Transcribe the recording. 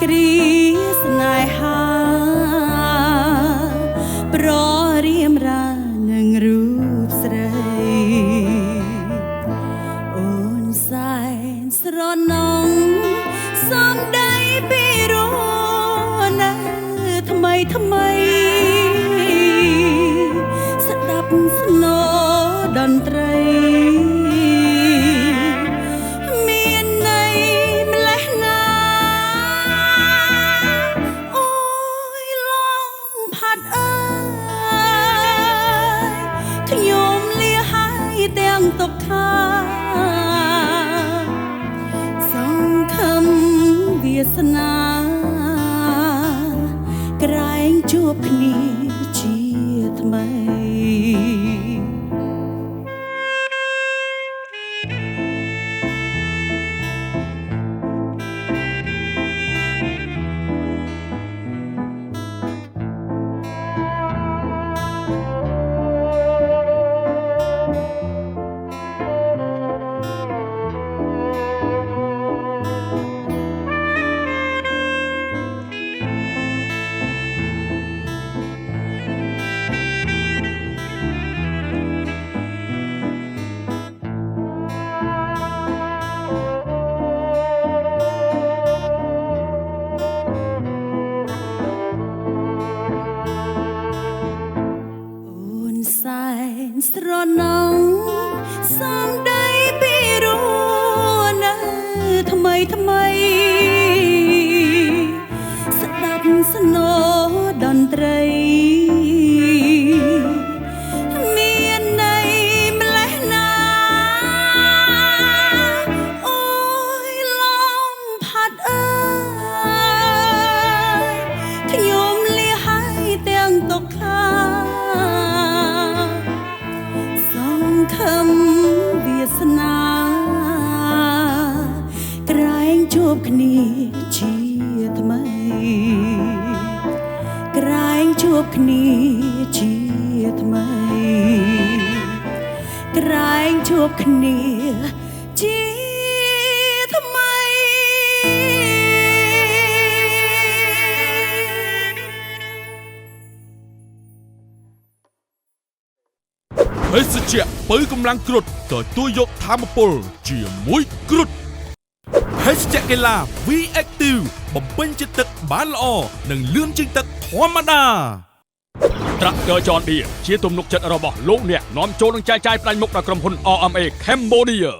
គ្រីស្នេហាប្ររៀមរានឹងរូបស្រីអូនសែនស្រណងសំដីពីរនៅថ្មីថ្មីស្ដាប់ស្នូរតន្ត្រីមានន័យម្លេះណាអូយឡងផាត់អើយខ្ញុំលាហើយទាំងទុក្ខាសង្ឃឹមវាសនាក្រែងជួបគ្នាជាថ្មីសែនស្រណងសំដីពីរនៅថ្មីថ្មីស្ដាប់ស្នូរតន្ត្រីមានន័យម្លេះណាអូយឡំផាត់អើយខ្ញុំលាហើយទាំងទុក្ខាសង្ឃឹមវាសនាក្រែងជួបគ្នាជាថ្មីក្រែងជួបគ្នាជាថ្មីក្រែងជួបគ្នាជាថ្មីភេសជ្ជៈបើកម្លាំងគ្រុឌទទួលយកធម៌ពលជាមួយគ្រុឌភេសជ្ជៈកីឡា V-Active បំពេញជាតិទឹកបានល្អនិងលឿនជាងទឹកធម្មតា Tractor John Deere ជាទំនុកចិត្តរបស់លោកអ្នកនាំចូលនឹងចែកចាយផ្ដាច់មុខដល់ក្រុមហ៊ុន RMA Cambodia